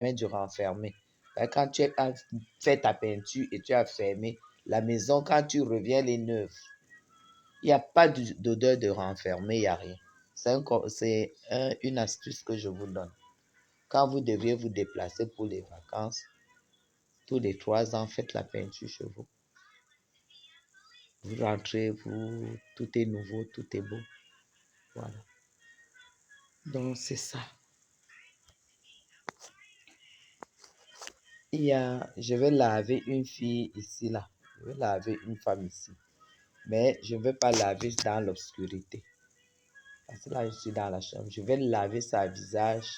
du renfermé. Quand tu as fait ta peinture et tu as fermé, la maison, quand tu reviens, elle est neuve. Il n'y a pas d'odeur de renfermé, il n'y a rien. C'est une astuce que je vous donne. Quand vous deviez vous déplacer pour les vacances, tous les 3 ans, faites la peinture chez vous. Vous rentrez, tout est nouveau, tout est beau. Voilà. Donc, c'est ça. Je vais laver une fille ici, là. Je vais laver une femme ici. Mais je ne vais pas laver dans l'obscurité. Parce que là, je suis dans la chambre. Je vais laver sa visage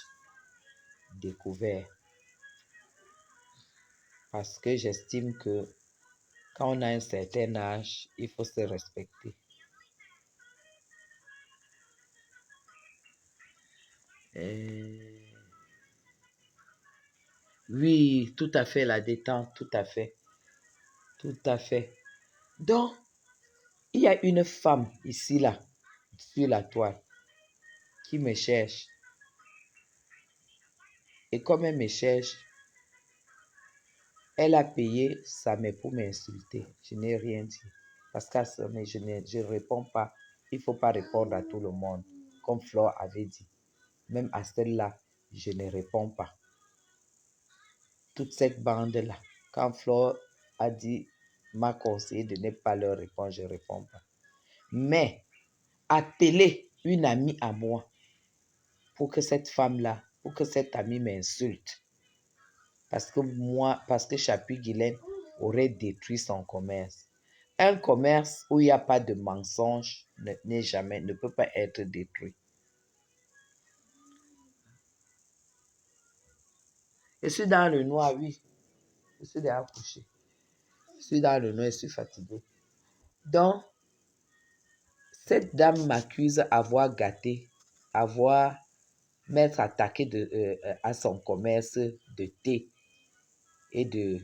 découvert. Parce que j'estime que quand on a un certain âge, il faut se respecter. Oui, tout à fait, la détente, tout à fait. Tout à fait. Donc, il y a une femme ici, là, sur la toile, qui me cherche. Et comme elle me cherche, elle a payé sa mère pour m'insulter. Je n'ai rien dit. Parce qu'à ça, mais je ne réponds pas. Il ne faut pas répondre à tout le monde, comme Flore avait dit. Même à celle-là, je ne réponds pas. Toute cette bande-là, quand Flore a dit, m'a conseillé de ne pas leur répondre, je ne réponds pas. Mais appeler une amie à moi pour que cette femme-là, pour que cette amie m'insulte, parce que Chapuis Guilaine aurait détruit son commerce. Un commerce où il n'y a pas de mensonge ne peut pas être détruit. Je suis dans le noir, oui. Je suis déjà couché. Je suis dans le noir, je suis fatigué. Donc, cette dame m'accuse d'avoir gâté, m'être attaqué à son commerce de thé et de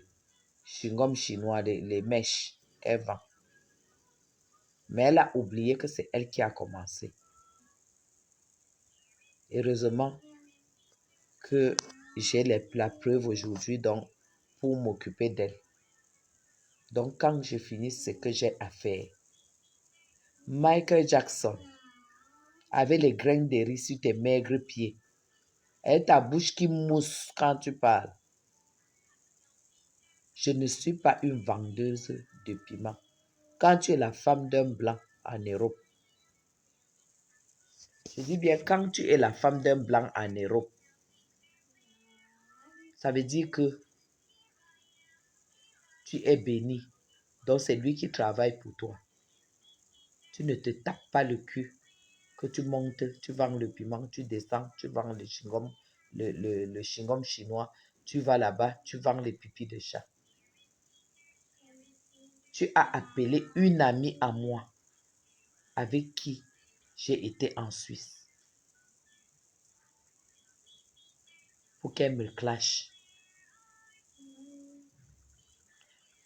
chewing-gum chinois, les mèches qu'elle vend. Mais elle a oublié que c'est elle qui a commencé. Heureusement que j'ai la preuve aujourd'hui donc pour m'occuper d'elle. Donc quand je finis ce que j'ai à faire, Michael Jackson, avec les graines de riz sur tes maigres pieds, et ta bouche qui mousse quand tu parles. Je ne suis pas une vendeuse de piment. Quand tu es la femme d'un blanc en Europe, je dis bien quand tu es la femme d'un blanc en Europe, ça veut dire que tu es béni. Donc c'est lui qui travaille pour toi. Tu ne te tapes pas le cul que tu montes, tu vends le piment, tu descends, tu vends le chewing-gum, le chewing-gum chinois, tu vas là-bas, tu vends les pipis de chat. Tu as appelé une amie à moi avec qui j'ai été en Suisse pour qu'elle me clash.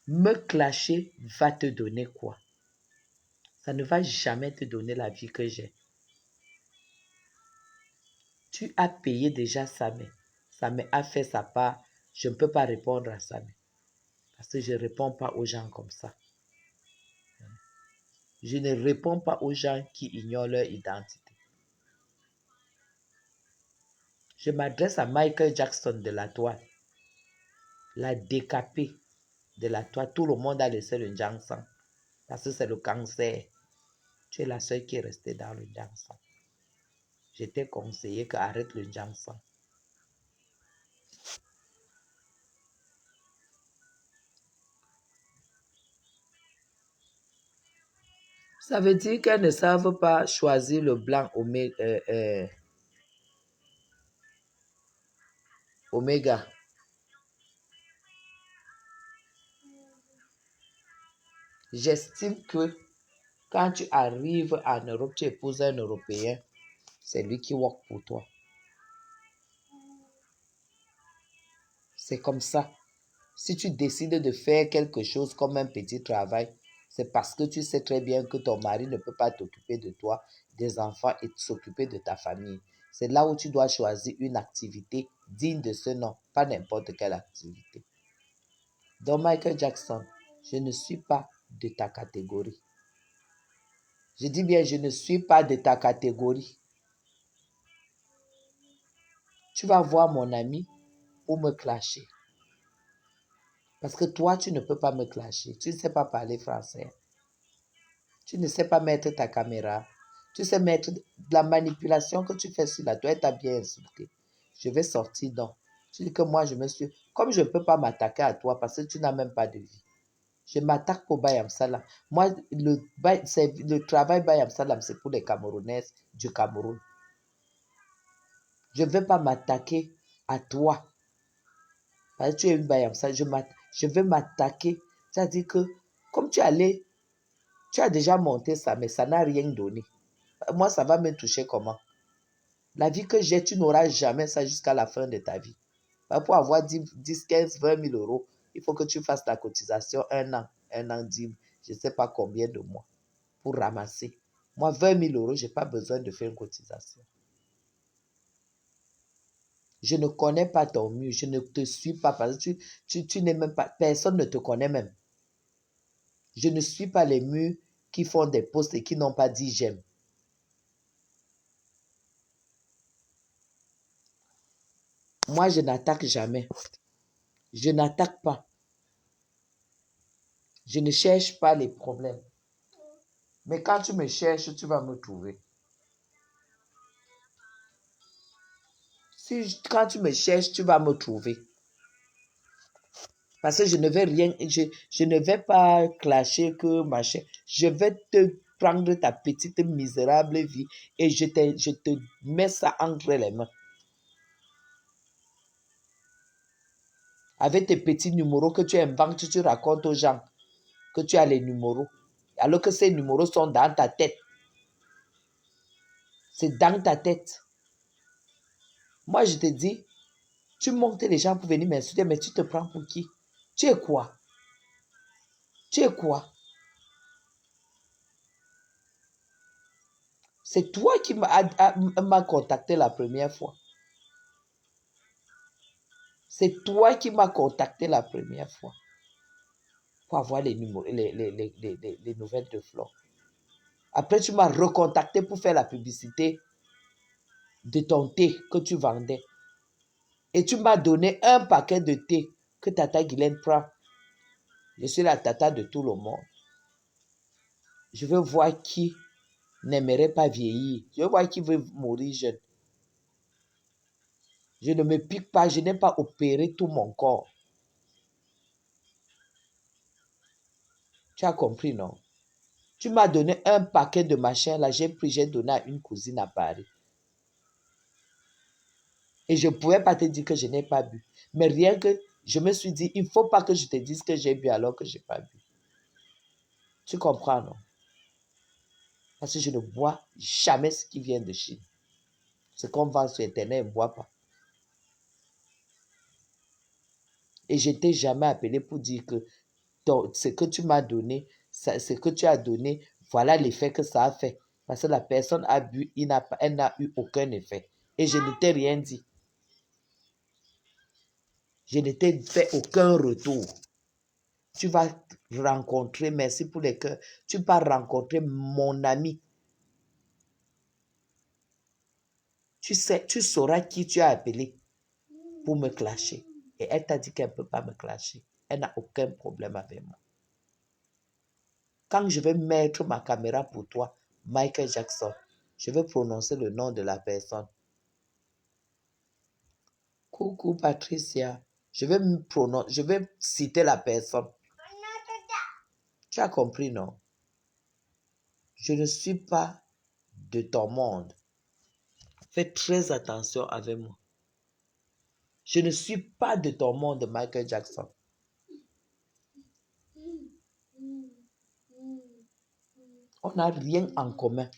Me clasher va te donner quoi? Ça ne va jamais te donner la vie que j'ai. Tu as payé déjà Samé. Samé a fait sa part. Je ne peux pas répondre à Samé. Parce que je ne réponds pas aux gens comme ça. Je ne réponds pas aux gens qui ignorent leur identité. Je m'adresse à Michael Jackson de la toile. La décapée de la toile. Tout le monde a laissé le Jansan. Parce que c'est le cancer. Tu es la seule qui est restée dans le Jansan. Je t'ai conseillé qu'arrête le Jansan. Ça veut dire qu'elles ne savent pas choisir le blanc oméga. J'estime que quand tu arrives en Europe, tu épouses un Européen, c'est lui qui work pour toi. C'est comme ça. Si tu décides de faire quelque chose comme un petit travail, c'est parce que tu sais très bien que ton mari ne peut pas t'occuper de toi, des enfants et s'occuper de ta famille. C'est là où tu dois choisir une activité digne de ce nom, pas n'importe quelle activité. Donc Michael Jackson, je ne suis pas de ta catégorie. Je dis bien, je ne suis pas de ta catégorie. Tu vas voir mon ami pour me clasher. Parce que toi, tu ne peux pas me clasher. Tu ne sais pas parler français. Tu ne sais pas mettre ta caméra. Tu sais mettre de la manipulation que tu fais sur la toile. Tu as bien insulté. Je vais sortir donc. Tu dis que moi, je me suis... Comme je ne peux pas m'attaquer à toi parce que tu n'as même pas de vie. Je m'attaque pour Bayam Salam. Moi, le travail Bayam Salam, c'est pour les Camerounaises du Cameroun. Je ne vais pas m'attaquer à toi. Parce que tu es une Bayam Salam. Je vais m'attaquer. C'est-à-dire que, comme tu as déjà monté ça, mais ça n'a rien donné. Moi, ça va me toucher comment? La vie que j'ai, tu n'auras jamais ça jusqu'à la fin de ta vie. Pour avoir 10, 15, 20 000 euros, il faut que tu fasses ta cotisation un an, 10, je ne sais pas combien de mois pour ramasser. Moi, 20 000 euros, je n'ai pas besoin de faire une cotisation. Je ne connais pas ton mur, je ne te suis pas parce que tu n'es même pas, personne ne te connaît même. Je ne suis pas les murs qui font des posts et qui n'ont pas dit j'aime. Moi, je n'attaque jamais. Je n'attaque pas. Je ne cherche pas les problèmes. Mais quand tu me cherches, tu vas me trouver. Quand tu me cherches, tu vas me trouver. Parce que je ne vais rien, je ne vais pas clasher que machin. Je vais te prendre ta petite misérable vie et je te mets ça entre les mains. Avec tes petits numéros que tu inventes, tu racontes aux gens que tu as les numéros. Alors que ces numéros sont dans ta tête. C'est dans ta tête. Moi, je te dis, tu montes les gens pour venir m'insulter, mais tu te prends pour qui? Tu es quoi? Tu es quoi? C'est toi qui m'as contacté la première fois. C'est toi qui m'as contacté la première fois pour avoir les nouvelles de Flore. Après, tu m'as recontacté pour faire la publicité de ton thé que tu vendais. Et tu m'as donné un paquet de thé que Tata Guylaine prend. Je suis la tata de tout le monde. Je veux voir qui n'aimerait pas vieillir. Je veux voir qui veut mourir jeune. Je ne me pique pas, je n'ai pas opéré tout mon corps. Tu as compris, non? Tu m'as donné un paquet de machins, là, j'ai pris, j'ai donné à une cousine à Paris. Et je ne pouvais pas te dire que je n'ai pas bu. Mais rien que, je me suis dit, il ne faut pas que je te dise que j'ai bu alors que je n'ai pas bu. Tu comprends, non? Parce que je ne bois jamais ce qui vient de Chine. Ce qu'on vend sur Internet, je ne bois pas. Et je ne t'ai jamais appelé pour dire que ce que tu m'as donné, ce que tu as donné, voilà l'effet que ça a fait. Parce que la personne a bu, elle n'a eu aucun effet. Et je ne t'ai rien dit. Je ne t'ai fait aucun retour. Tu vas rencontrer, merci pour les cœurs, tu vas rencontrer mon ami. Tu sais, tu sauras qui tu as appelé pour me clasher. Et elle t'a dit qu'elle ne peut pas me clasher. Elle n'a aucun problème avec moi. Quand je vais mettre ma caméra pour toi, Michael Jackson, je vais prononcer le nom de la personne. Coucou Patricia. Je vais citer la personne. Tu as compris, non? Je ne suis pas de ton monde. Fais très attention avec moi. Je ne suis pas de ton monde, Michael Jackson. On n'a rien en commun.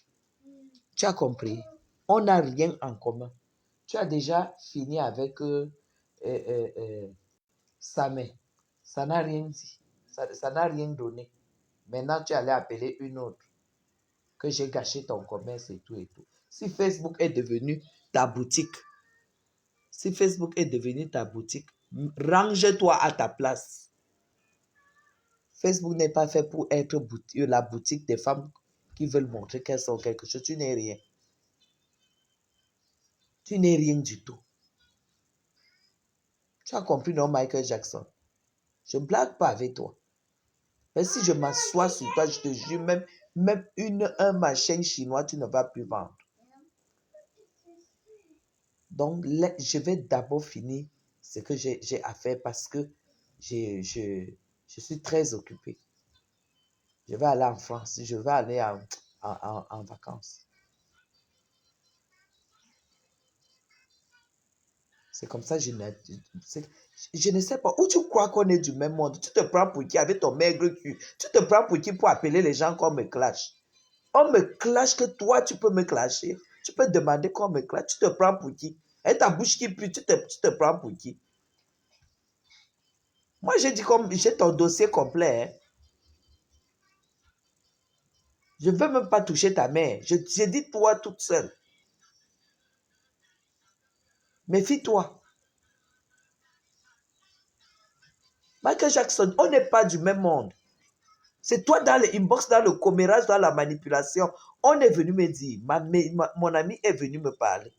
Tu as compris? On n'a rien en commun. Tu as déjà fini avec Samé. Ça n'a rien dit. Ça n'a rien donné. Maintenant, tu allais appeler une autre. Que j'ai gâché ton commerce et tout et tout. Si Facebook est devenu ta boutique, Si Facebook est devenu ta boutique, range-toi à ta place. Facebook n'est pas fait pour être la boutique des femmes qui veulent montrer qu'elles sont quelque chose. Tu n'es rien. Tu n'es rien du tout. Tu as compris, non, Michael Jackson? Je ne blague pas avec toi. Mais si je m'assois sur toi, je te jure, même un machin chinois, tu ne vas plus vendre. Donc, je vais d'abord finir ce que j'ai à faire parce que je suis très occupé. Je vais aller en France. Je vais aller en vacances. C'est comme ça, je ne sais pas. Où tu crois qu'on est du même monde? Tu te prends pour qui avec ton maigre cul? Tu te prends pour qui pour appeler les gens qu'on me clash? On me clash que toi, tu peux me clasher. Tu peux demander qu'on me clash. Tu te prends pour qui? Et ta bouche qui pue, tu te prends pour qui? Moi, j'ai dit comme j'ai ton dossier complet. Hein. Je ne veux même pas toucher ta mère. J'ai dit toi toute seule. Méfie-toi. Michael Jackson, on n'est pas du même monde. C'est toi dans le inbox, dans le commérage, dans la manipulation. On est venu me dire, mon ami est venu me parler.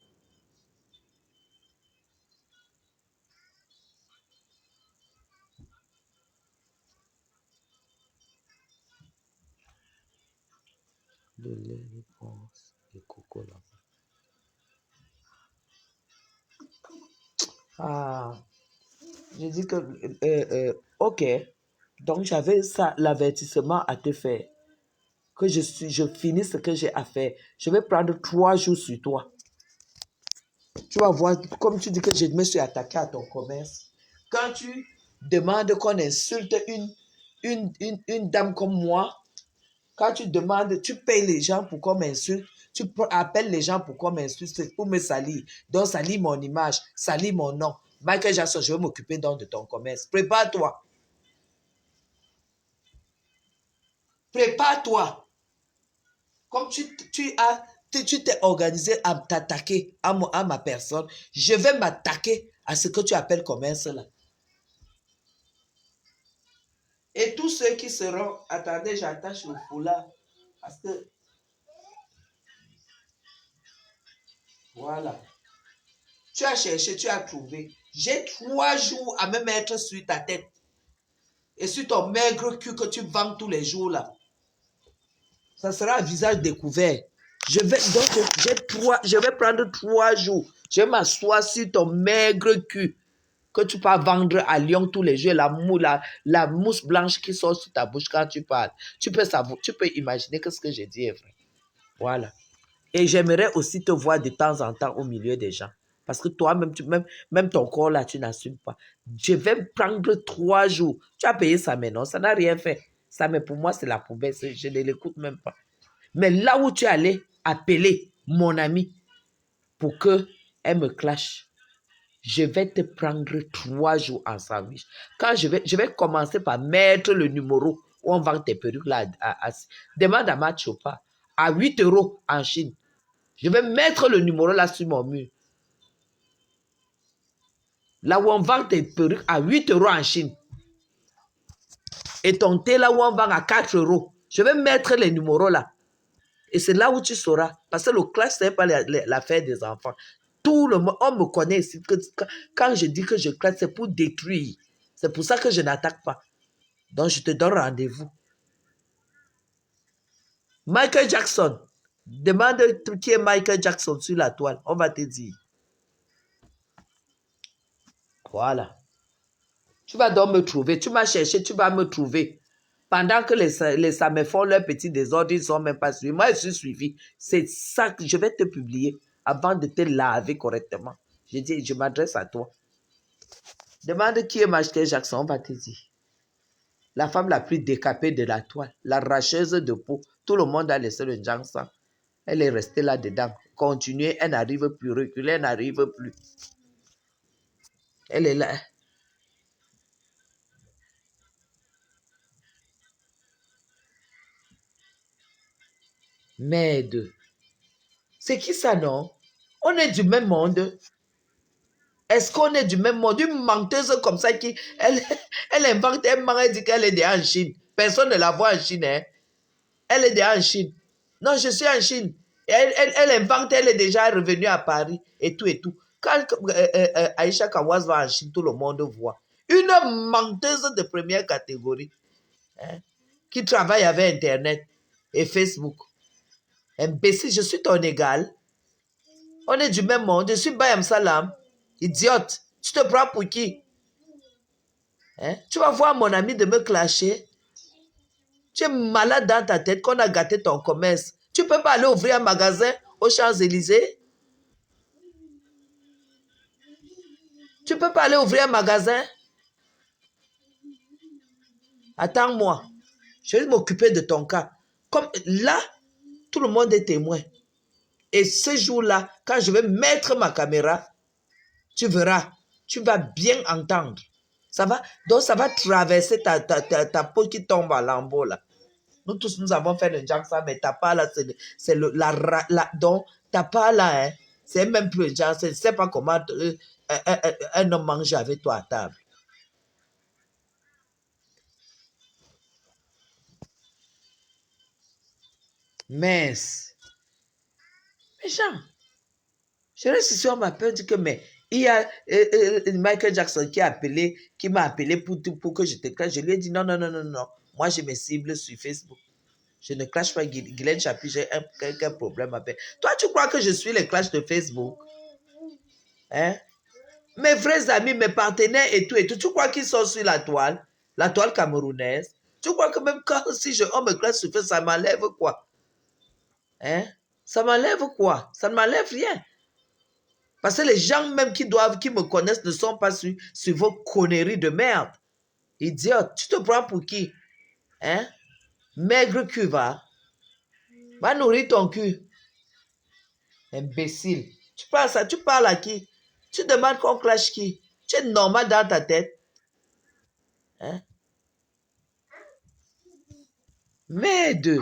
Le lait, les ponces et coco là. Ah, j'ai dit que, ok. Donc j'avais ça, l'avertissement à te faire. Que je finis ce que j'ai à faire. Je vais prendre 3 jours sur toi. Tu vas voir, comme tu dis que je me suis attaqué à ton commerce. Quand tu demandes qu'on insulte une dame comme moi, quand tu demandes, tu payes les gens pour qu'on m'insulte, tu appelles les gens pour qu'on m'insulte, c'est pour me salir. Donc, salir mon image, salir mon nom. Michael Jackson, je vais m'occuper donc de ton commerce. Prépare-toi. Prépare-toi. Comme tu t'es organisé à t'attaquer à ma personne, je vais m'attaquer à ce que tu appelles commerce là. Et tous ceux qui seront, attendez, j'attache le foulard, parce que, voilà. Tu as cherché, tu as trouvé. J'ai 3 jours à me mettre sur ta tête. Et sur ton maigre cul que tu vends tous les jours là. Ça sera un visage découvert. Je vais prendre 3 jours. Je vais m'asseoir sur ton maigre cul que tu peux vendre à Lyon tous les jours. La mousse blanche qui sort sur ta bouche quand tu parles. Tu peux imaginer que ce que j'ai dit est vrai. Voilà. Et j'aimerais aussi te voir de temps en temps au milieu des gens. Parce que toi-même, même ton corps là, tu n'assumes pas. Je vais prendre 3 jours. Tu as payé ça maintenant, ça n'a rien fait. Ça, mais pour moi, c'est la poubelle. Je ne l'écoute même pas. Mais là où tu allais appeler mon ami pour qu'elle me clash, je vais te prendre 3 jours en sandwich. Quand je vais commencer par mettre le numéro où on vend tes perruques là. Demande à Machopa à 8 € en Chine. Je vais mettre le numéro là sur mon mur. Là où on vend tes perruques à 8 € en Chine. Et ton thé là où on vend à 4 €. Je vais mettre les numéros là. Et c'est là où tu sauras. Parce que le clash, ce n'est pas l'affaire des enfants. Tout le monde, on me connaît ici. Quand je dis que je clash, c'est pour détruire. C'est pour ça que je n'attaque pas. Donc, je te donne rendez-vous. Michael Jackson. Demande qui est Michael Jackson sur la toile. On va te dire. Voilà. Tu vas donc me trouver. Tu m'as cherché, tu vas me trouver. Pendant que les Samé font leur petit désordre, ils ne sont même pas suivis. Moi, je suis suivi. C'est ça que je vais te publier avant de te laver correctement. Je dis, je m'adresse à toi. Demande qui est Michael Jackson, on va te dire. La femme la plus décapée de la toile, l'arracheuse de peau. Tout le monde a laissé le Jackson. Elle est restée là-dedans. Continuer, elle n'arrive plus. Reculer, elle n'arrive plus. Elle est là. Merde. C'est qui ça, non? On est du même monde. Est-ce qu'on est du même monde? Une menteuse comme ça qui, elle invente un moment, elle dit qu'elle est déjà en Chine. Personne ne la voit en Chine. Hein? Elle est déjà en Chine. Non, je suis en Chine. Elle invente, elle est déjà revenue à Paris et tout et tout. Quand Aïcha Kawaz va en Chine, tout le monde voit. Une menteuse de première catégorie hein, qui travaille avec Internet et Facebook. Imbécile, je suis ton égal. On est du même monde. Je suis Bayam Salam. Idiote. Tu te prends pour qui? Hein? Tu vas voir mon ami de me clasher. Tu es malade dans ta tête qu'on a gâté ton commerce. Tu ne peux pas aller ouvrir un magasin aux Champs-Élysées. Tu ne peux pas aller ouvrir un magasin. Attends-moi. Je vais m'occuper de ton cas. Comme là, tout le monde est témoin. Et ce jour-là, quand je vais mettre ma caméra, tu verras, tu vas bien entendre. Ça va? Donc, ça va traverser ta peau qui tombe à lambeau, là. Nous tous, nous avons fait le genre ça, mais t'as pas là, c'est donc, t'as pas là, hein. C'est même plus le genre, je ne sais pas comment un homme mange avec toi à table. Mince. Méchant. Je reste ici, on m'appelle, dit que, mais il y a Michael Jackson qui m'a appelé pour que je te clash. Je lui ai dit non, non, non, non, non. Moi, je me cible sur Facebook. Je ne clash pas Guylaine Chapuis, j'ai quelqu'un problème avec. Toi, tu crois que je suis le clash de Facebook? Hein? Mes vrais amis, mes partenaires et tout, tu crois qu'ils sont sur la toile camerounaise? Tu crois que même quand si on me clash sur Facebook, ça m'enlève quoi? Hein? Ça m'enlève quoi? Ça ne m'enlève rien. Parce que les gens même qui me connaissent ne sont pas sur vos conneries de merde. Idiote, tu te prends pour qui? Hein? Maigre cul, va. Va nourrir ton cul. Imbécile. Tu parles ça, tu parles à qui? Tu demandes qu'on clash qui? Tu es normal dans ta tête. Hein? Merde.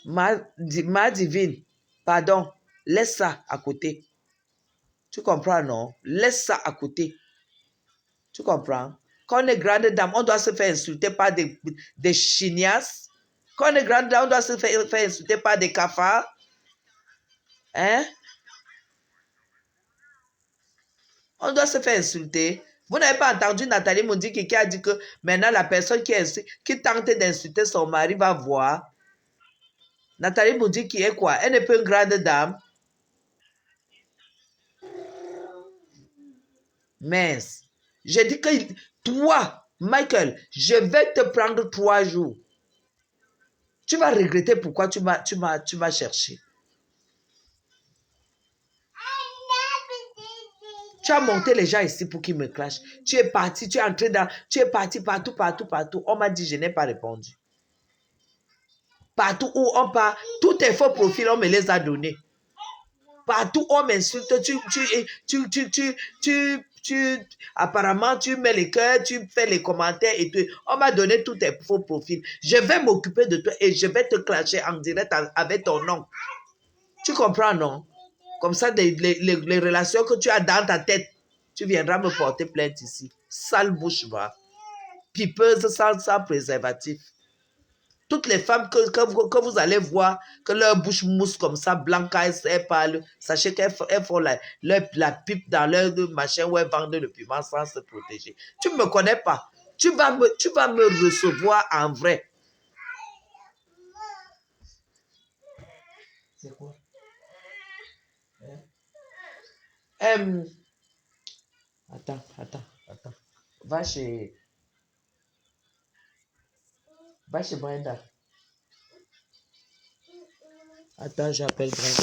Ma divine, pardon, laisse ça à côté. Tu comprends, non? Laisse ça à côté. Tu comprends? Quand on est grande dame, on doit se faire insulter par des chignasses. Quand on est grande dame, on doit se faire insulter par des cafards. Hein? On doit se faire insulter. Vous n'avez pas entendu Nathalie Moundiki qui a dit que maintenant la personne qui tente d'insulter son mari va voir. Nathalie Moundiki est quoi? Elle n'est pas une grande dame. Mince. J'ai dit que toi, Michael, je vais te prendre 3 jours. Tu vas regretter pourquoi tu m'as cherché. Tu as monté les gens ici pour qu'ils me clashent. Tu es parti, tu es parti partout, partout, partout. On m'a dit, je n'ai pas répondu. Partout où on part, tous tes faux profils, on me les a donnés. Partout où on m'insulte, apparemment, tu mets les cœurs, tu fais les commentaires et tout. On m'a donné tous tes faux profils. Je vais m'occuper de toi et je vais te clasher en direct avec ton nom. Tu comprends, non? Comme ça, les relations que tu as dans ta tête, tu viendras me porter plainte ici. Sale bouche, va. Pipeuse sans préservatif. Toutes les femmes que vous allez voir, que leur bouche mousse comme ça, blanc, elles parlent, sachez qu'elles font la pipe dans leur machin où elles vendent le piment sans se protéger. Tu ne me connais pas. Tu vas me recevoir en vrai. C'est quoi? Attends. Va chez Brenda. Attends, j'appelle Brenda.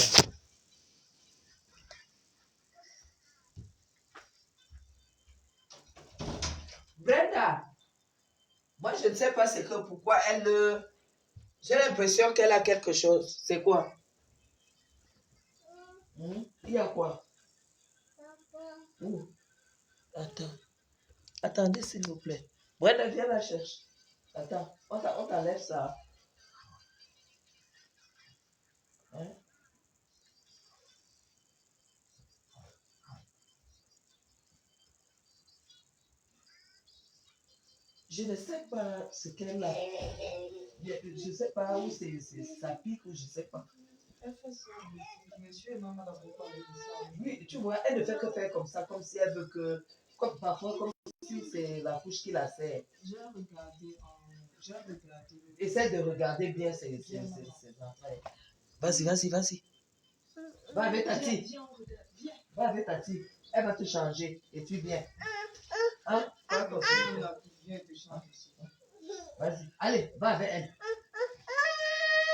Brenda, moi je ne sais pas pourquoi elle... J'ai l'impression qu'elle a quelque chose. C'est quoi? Il y a quoi? Où? Attends. Attendez, s'il vous plaît. Brenda, viens la chercher. Attends, on t'enlève ça. Hein? Je ne sais pas ce qu'elle a. Je ne sais pas où c'est ça pique ou je ne sais pas. Elle fait ça. Monsieur et maman ont parlé de ça. Oui, tu vois, elle ne fait que faire comme ça, comme si elle veut que. Comme parfois, comme si c'est la couche qui la sert. J'ai regardé. Essaie de regarder bien ses affaires. Vas-y, vas-y, vas-y. Va avec Tati. Va avec Tati. Elle va te changer et tu viens. Hein? Vas-y. Allez, va avec elle.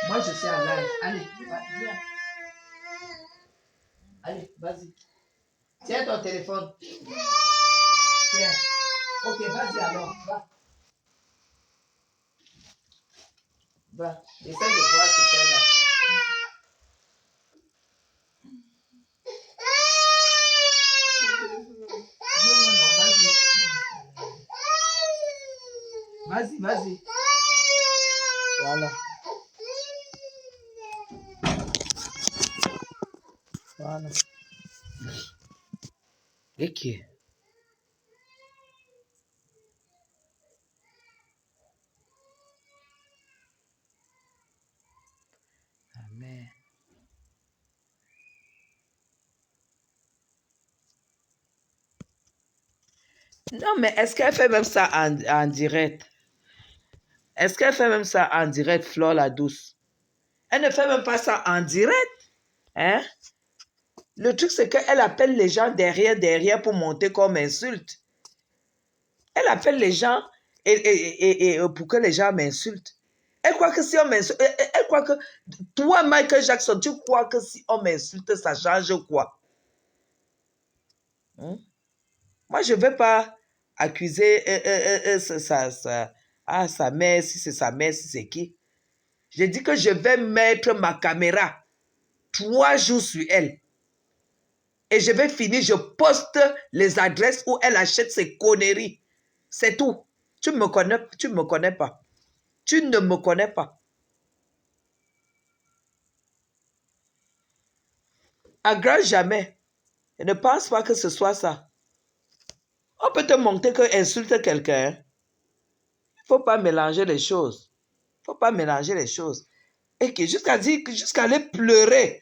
Moi, je suis en live. Allez, viens. Allez, vas-y. Tiens ton téléphone. Tiens. Ok, vas-y alors. Va. Va. Essaie de voir ce qu'elle a. Non, vas-y. Vas-y, vas-y. Voilà. Voilà. Et qui? Amen. Non, mais est-ce qu'elle fait même ça en direct? Est-ce qu'elle fait même ça en direct, Flore la douce? Elle ne fait même pas ça en direct. Hein? Le truc, c'est qu'elle appelle les gens derrière pour monter comme insulte. Elle appelle les gens et pour que les gens m'insultent. Elle croit que si on m'insulte, elle croit que toi, Michael Jackson, tu crois que si on m'insulte, ça change quoi? Hein? Moi, je ne vais pas accuser sa mère, si c'est sa mère, si c'est qui. Je dis que je vais mettre ma caméra 3 jours sur elle. Et je vais finir, je poste les adresses où elle achète ses conneries. C'est tout. Tu ne me connais pas. Tu ne me connais pas. À grand jamais. Je ne pense pas que ce soit ça. On peut te montrer que insulte quelqu'un. Il ne faut pas mélanger les choses. Il ne faut pas mélanger les choses. Et que jusqu'à aller pleurer.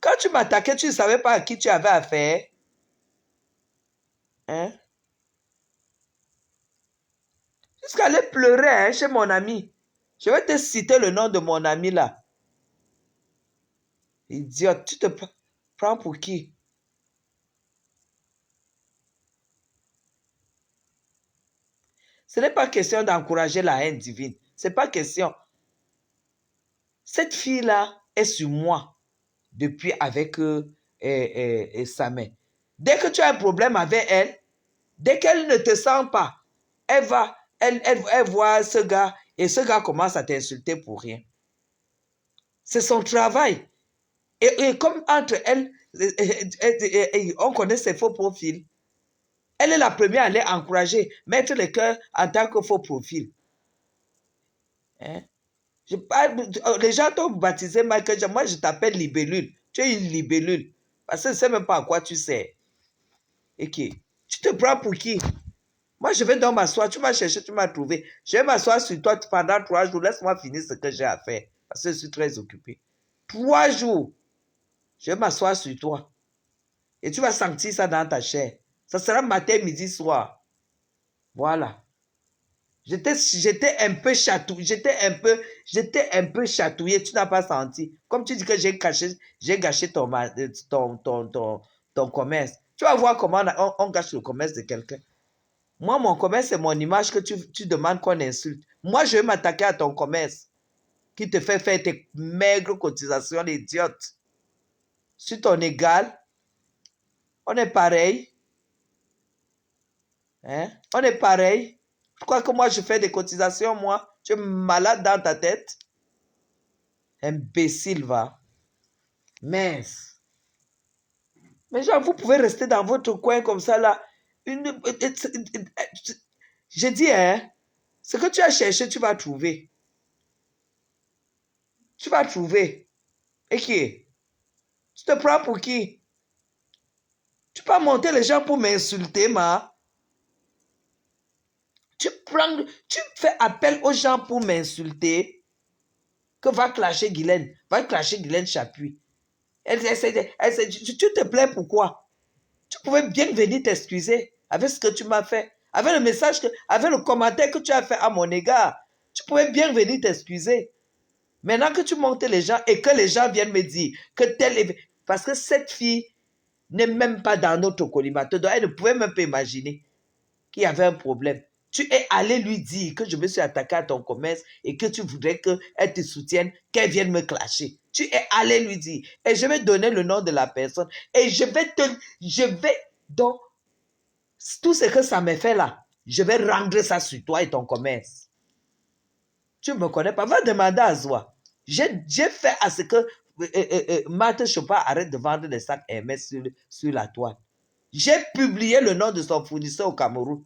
Quand tu m'attaquais, tu ne savais pas à qui tu avais affaire. Hein? Jusqu'à aller pleurer hein, chez mon ami. Je vais te citer le nom de mon ami là. Idiote, tu te prends pour qui? Ce n'est pas question d'encourager la haine divine. Ce n'est pas question. Cette fille-là est sur moi depuis avec sa mère. Dès que tu as un problème avec elle, dès qu'elle ne te sent pas, elle voit ce gars et ce gars commence à t'insulter pour rien. C'est son travail. Et comme entre elles, on connaît ses faux profils, elle est la première à aller encourager, mettre le cœur en tant que faux profil. Hein? Les gens t'ont baptisé Michael Jackson. Moi, je t'appelle libellule. Tu es une libellule. Parce que je ne sais même pas à quoi tu sais. Et qui? Tu te prends pour qui? Moi, je vais donc m'asseoir. Tu m'as cherché, tu m'as trouvé. Je vais m'asseoir sur toi pendant 3 jours. Laisse-moi finir ce que j'ai à faire. Parce que je suis très occupé. 3 jours. Je vais m'asseoir sur toi. Et tu vas sentir ça dans ta chair. Ça sera matin, midi, soir. Voilà. J'étais un peu chatouillé. J'étais un peu chatouillé. Tu n'as pas senti. Comme tu dis que j'ai gâché ton commerce. Tu vas voir comment on gâche le commerce de quelqu'un. Moi, mon commerce, c'est mon image que tu demandes qu'on insulte. Moi, je vais m'attaquer à ton commerce qui te fait faire tes maigres cotisations idiotes. Sur ton égal, on est pareil. Hein? On est pareil. Tu crois que moi, je fais des cotisations, moi? Tu es malade dans ta tête? Imbécile, va. Mince. Mais genre, vous pouvez rester dans votre coin comme ça, là. J'ai dit, hein, ce que tu as cherché, tu vas trouver. Tu vas trouver. Et qui? Tu te prends pour qui? Tu peux monter les gens pour m'insulter, ma. Tu fais appel aux gens pour m'insulter. Que va clasher Guylaine. Va clasher Guylaine Chapuis. Tu te plains pourquoi? Tu pouvais bien venir t'excuser avec ce que tu m'as fait. Avec le message, avec le commentaire que tu as fait à mon égard. Tu pouvais bien venir t'excuser. Maintenant que tu montes les gens et que les gens viennent me dire que tel est... Parce que cette fille n'est même pas dans notre collimateur. Donc elle ne pouvait même pas imaginer qu'il y avait un problème. Tu es allé lui dire que je me suis attaqué à ton commerce et que tu voudrais qu'elle te soutienne, qu'elle vienne me clasher. Tu es allé lui dire. Et je vais donner le nom de la personne. Et je vais donc, tout ce que ça me fait là, je vais rendre ça sur toi et ton commerce. Tu ne me connais pas. Va demander à Zoua. J'ai fait à ce que Marthe Chopin arrête de vendre des sacs Hermès sur la toile. J'ai publié le nom de son fournisseur au Cameroun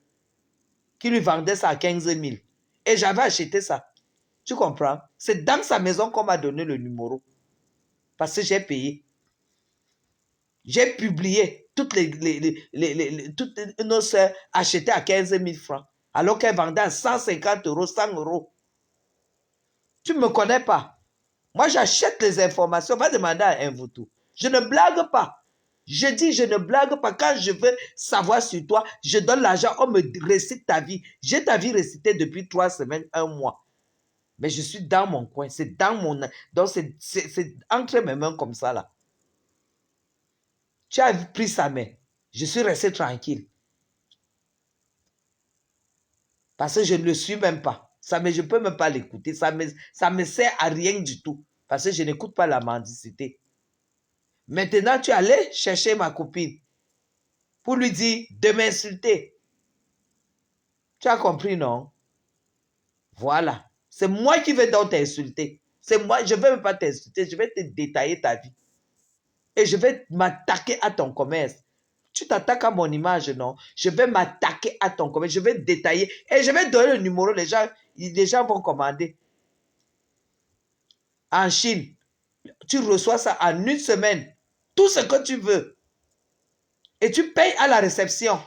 qui lui vendait ça à 15 000. Et j'avais acheté ça. Tu comprends? C'est dans sa maison qu'on m'a donné le numéro. Parce que j'ai payé. J'ai publié toutes toutes nos soeurs achetées à 15 000 francs. Alors qu'elles vendaient à 150 euros, 100 euros. Tu ne me connais pas. Moi, j'achète les informations. Va demander à Invoutou. Je ne blague pas. Je dis, je ne blague pas. Quand je veux savoir sur toi, je donne l'argent, on me récite ta vie. J'ai ta vie récitée depuis 3 semaines, 1 mois. Mais je suis dans mon coin. C'est dans mon... Donc, c'est entre mes mains comme ça, là. Tu as pris sa main. Je suis resté tranquille. Parce que je ne le suis même pas. Je ne peux même pas l'écouter. Ça me sert à rien du tout. Parce que je n'écoute pas la mendicité. Maintenant, tu allais chercher ma copine pour lui dire de m'insulter. Tu as compris, non? Voilà. C'est moi qui vais donc t'insulter. C'est moi, je ne vais même pas t'insulter, je vais te détailler ta vie. Et je vais m'attaquer à ton commerce. Tu t'attaques à mon image, non? Je vais m'attaquer à ton commerce, je vais détailler et je vais donner le numéro, les gens vont commander. En Chine, tu reçois ça en 1 semaine. Tout ce que tu veux. Et tu payes à la réception.